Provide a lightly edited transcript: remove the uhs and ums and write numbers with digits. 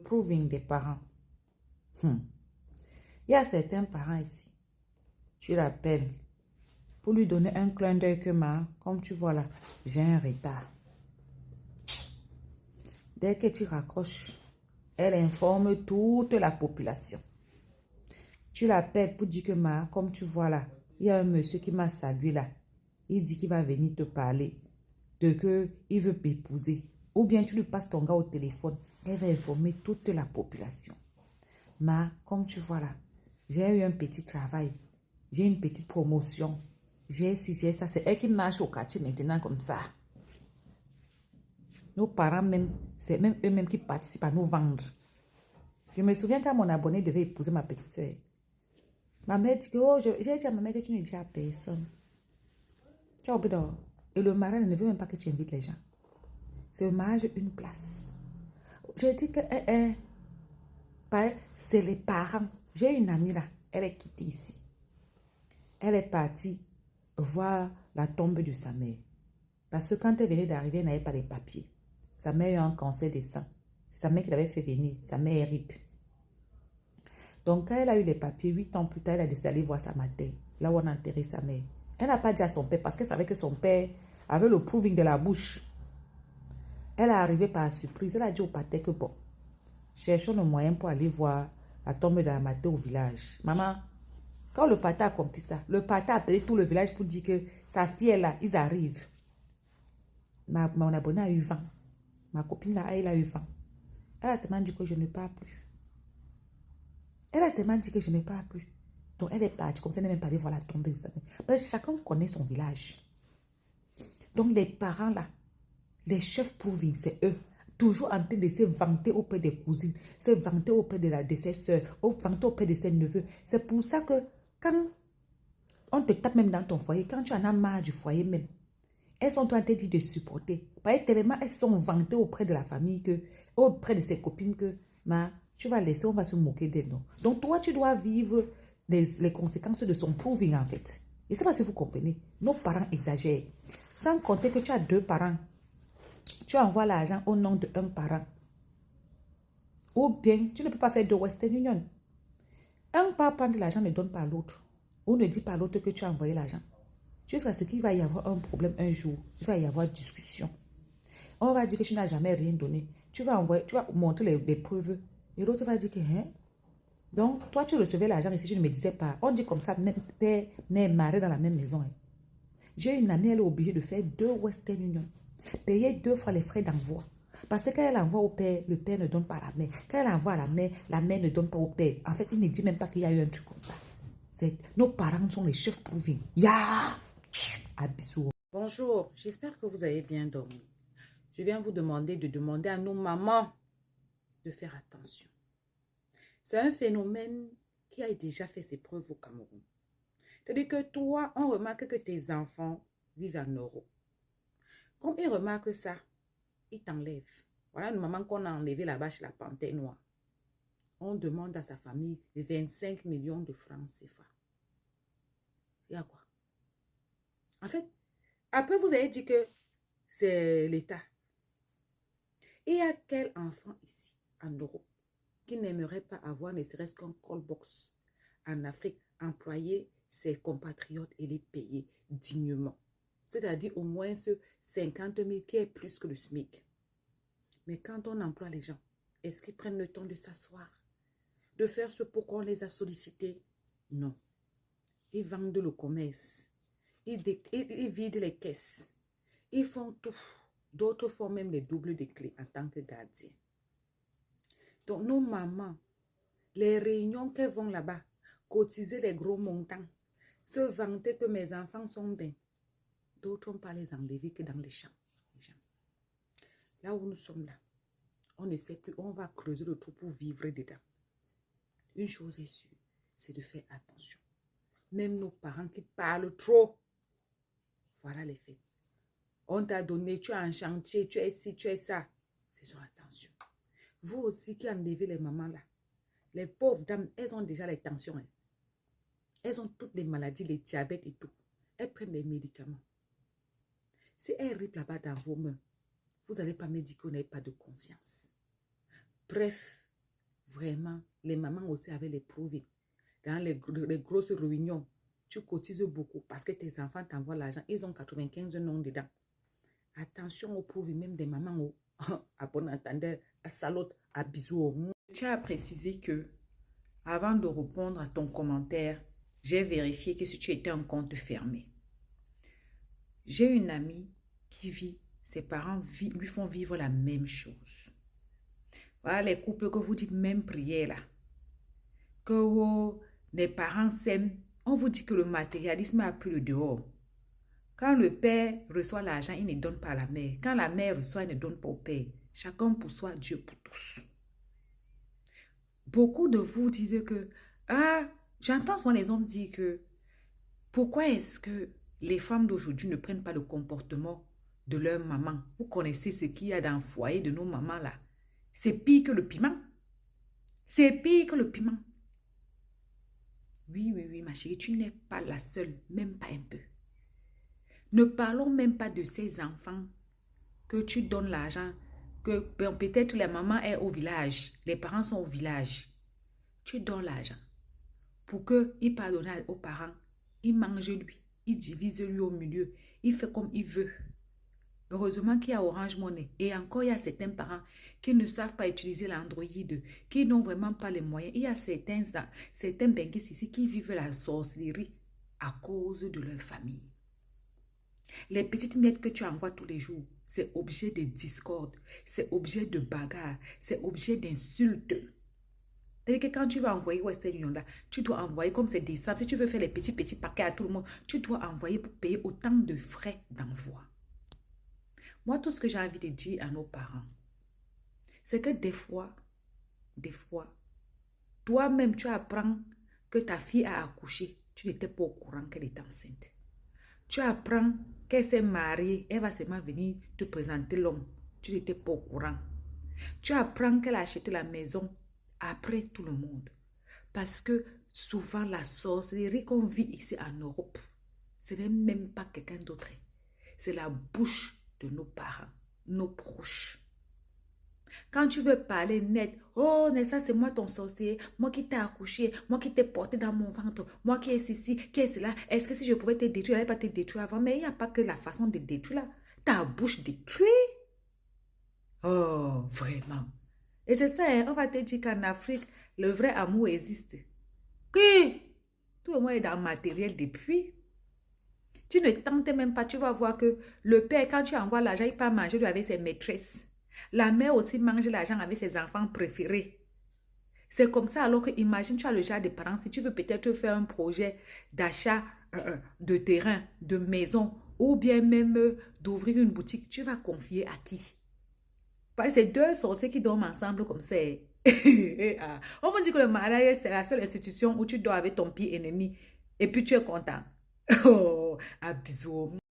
proving des parents. Il y a certains parents ici. Tu l'appelles pour lui donner un clin d'œil que comme tu vois là, j'ai un retard. Dès que tu raccroches, elle informe toute la population. Tu l'appelles pour dire que comme tu vois là, il y a un monsieur qui m'a salué là. Il dit qu'il va venir te parler de que il veut m'épouser. Ou bien tu lui passes ton gars au téléphone. Elle va informer toute la population. Comme tu vois là, j'ai eu un petit travail. J'ai une petite promotion. J'ai ça. C'est elle qui marche au quartier maintenant comme ça. Nos parents même, c'est même eux-mêmes qui participent à nous vendre. Je me souviens quand mon abonné devait épouser ma petite soeur. Ma mère dit que, j'ai dit à ma mère que tu ne dis à personne. Tu as oublié dehors. Et le mariage ne veut même pas que tu invites les gens. C'est le mariage une place. Je dis que, c'est les parents. J'ai une amie là, elle est quittée ici. Elle est partie voir la tombe de sa mère. Parce que quand elle venait d'arriver, elle n'avait pas les papiers. Sa mère a eu un cancer des seins. C'est sa mère qui l'avait fait venir. Sa mère est RIP. Donc, quand elle a eu les papiers, 8 ans plus tard, elle a décidé d'aller voir sa mère, là où on a enterré sa mère. Elle n'a pas dit à son père parce qu'elle savait que son père avait le proving de la bouche. Elle est arrivée par surprise. Elle a dit au pater que bon, cherchons le moyen pour aller voir la tombe de la mater au village. Maman, quand le pater a compris ça, le pater a appelé tout le village pour dire que sa fille est là, ils arrivent. Mon abonné a eu 20. Ma copine là, elle a eu 20. Elle a seulement dit que je ne pars plus. Elle a seulement dit que je ne pars plus. Donc elle est partie, comme ça elle n'est même pas allée voir la tombe de sa mère. Parce que chacun connaît son village. Donc les parents là, les chefs proving, c'est eux. Toujours en train de se vanter auprès des cousines, se vanter auprès de ses soeurs, vanter auprès de ses neveux. C'est pour ça que quand on te tape même dans ton foyer, quand tu en as marre du foyer même, elles sont en train de te supporter. Parce que tellement elles sont vantées auprès de la famille, auprès de ses copines que tu vas laisser, on va se moquer d'elle. Donc toi, tu dois vivre les conséquences de son proving en fait. Et c'est pas si vous comprenez. Nos parents exagèrent. Sans compter que tu as 2 parents. Tu envoies l'argent au nom d'un parent. Ou bien, tu ne peux pas faire de Western Union. Un parent prend de l'argent, ne donne pas à l'autre. Ou ne dit pas à l'autre que tu as envoyé l'argent. Jusqu'à ce qu'il va y avoir un problème un jour. Il va y avoir discussion. On va dire que tu n'as jamais rien donné. Tu vas montrer les preuves. Et l'autre va dire que, donc, toi, tu recevais l'argent et si tu ne me disais pas. On dit comme ça, même père, mère, mari dans la même maison. J'ai une amie, elle est obligée de faire 2 Western Union. Payer 2 fois les frais d'envoi. Parce que quand elle envoie au père, le père ne donne pas à la mère. Quand elle envoie à la mère ne donne pas au père. En fait, il ne dit même pas qu'il y a eu un truc comme ça. Nos parents sont les chefs proving. Abissou. Bonjour, j'espère que vous avez bien dormi. Je viens vous demander à nos mamans de faire attention. C'est un phénomène qui a déjà fait ses preuves au Cameroun. C'est-à-dire que toi, on remarque que tes enfants vivent en Europe. Comme ils remarquent ça, ils t'enlèvent. Voilà une maman qu'on a enlevée là-bas chez la Panthère Noire. On demande à sa famille 25 millions de francs CFA. Il y a quoi? En fait, après vous avez dit que c'est l'État. Il y a quel enfant ici, en Europe, qui n'aimerait pas avoir ne serait-ce qu'un call box en Afrique, employer ses compatriotes et les payer dignement? C'est-à-dire au moins ce 50 000 qui est plus que le SMIC. Mais quand on emploie les gens, est-ce qu'ils prennent le temps de s'asseoir, de faire ce pourquoi on les a sollicités? Non. Ils vendent le commerce. Ils vident les caisses. Ils font tout. D'autres font même les doubles de clés en tant que gardiens. Donc, nos mamans, les réunions qu'elles vont là-bas, cotiser les gros montants, se vanter que mes enfants sont bien. D'autres n'ont pas les enlever que dans les champs. Là où nous sommes là, on ne sait plus, on va creuser le trou pour vivre dedans. Une chose est sûre, c'est de faire attention. Même nos parents qui parlent trop, voilà les faits. On t'a donné, tu es en chantier, tu es ci, tu es ça. Faisons attention. Vous aussi qui enlevez les mamans là, les pauvres dames, elles ont déjà les tensions. Elles ont toutes les maladies, les diabètes et tout. Elles prennent des médicaments. Si elles ripent là-bas dans vos mains, vous n'allez pas me dire que vous n'avez pas de conscience. Bref, vraiment, les mamans aussi avaient les prouvé. Dans les grosses réunions, tu cotises beaucoup parce que tes enfants t'envoient l'argent. Ils ont 95 noms dedans. Attention aux prouvé, même des mamans à bon entendeur, à salote, à bisous. Je tiens à préciser que avant de répondre à ton commentaire, j'ai vérifié que si tu étais un compte fermé. J'ai une amie qui vit, ses parents lui font vivre la même chose. Voilà les couples que vous dites même prière là. Que les parents s'aiment, on vous dit que le matérialisme a pris le dehors. Quand le père reçoit l'argent, il ne donne pas à la mère. Quand la mère reçoit, il ne donne pas au père. Chacun pour soi, Dieu pour tous. Beaucoup de vous disent que, j'entends souvent les hommes dire que, pourquoi est-ce que les femmes d'aujourd'hui ne prennent pas le comportement de leur maman? Vous connaissez ce qu'il y a dans le foyer de nos mamans là. C'est pire que le piment. C'est pire que le piment. Oui, ma chérie, tu n'es pas la seule, même pas un peu. Ne parlons même pas de ces enfants que tu donnes l'argent, que peut-être la maman est au village, les parents sont au village. Tu donnes l'argent pour qu'il pardonne aux parents. Il mange lui, il divise lui au milieu, il fait comme il veut. Heureusement qu'il y a Orange Money. Et encore, il y a certains parents qui ne savent pas utiliser l'Android, qui n'ont vraiment pas les moyens. Il y a certains banquiers ici qui vivent la sorcellerie à cause de leur famille. Les petites miettes que tu envoies tous les jours, c'est objet de discorde, c'est objet de bagarre, c'est objet d'insulte. C'est-à-dire que quand tu vas envoyer Western Union là, tu dois envoyer comme c'est décembre. Si tu veux faire les petits paquets à tout le monde, tu dois envoyer pour payer autant de frais d'envoi. Moi, tout ce que j'ai envie de dire à nos parents, c'est que des fois, toi-même, tu apprends que ta fille a accouché. Tu n'étais pas au courant qu'elle était enceinte. Tu apprends qu'elle s'est mariée. Elle va seulement venir te présenter l'homme. Tu n'étais pas au courant. Tu apprends qu'elle a acheté la maison après tout le monde. Parce que souvent, la sorcellerie qu'on vit ici en Europe, ce n'est même pas quelqu'un d'autre. C'est la bouche de nos parents, nos proches. Quand tu veux parler net, oh, mais ça c'est moi ton sorcier, moi qui t'ai accouché, moi qui t'ai porté dans mon ventre, moi qui est ceci, qui est cela. Est-ce que si je pouvais te détruire, je n'allais pas te détruire avant? Mais il n'y a pas que la façon de détruire là. Ta bouche détruit. Oh, vraiment. Et c'est ça, hein, on va te dire qu'en Afrique, le vrai amour existe. Qui? Tout le monde est dans le matériel depuis. Tu ne tentes même pas, tu vas voir que le père, quand tu envoies l'argent, il part manger avec ses maîtresses. La mère aussi mange l'argent avec ses enfants préférés. C'est comme ça alors que imagine, tu as le genre de parents, si tu veux peut-être faire un projet d'achat de terrain, de maison, ou bien même d'ouvrir une boutique, tu vas confier à qui? Parce que c'est deux sorciers qui dorment ensemble comme ça. On me dit que le mariage, c'est la seule institution où tu dors avec ton pire ennemi et puis tu es content. Oh, à bisous.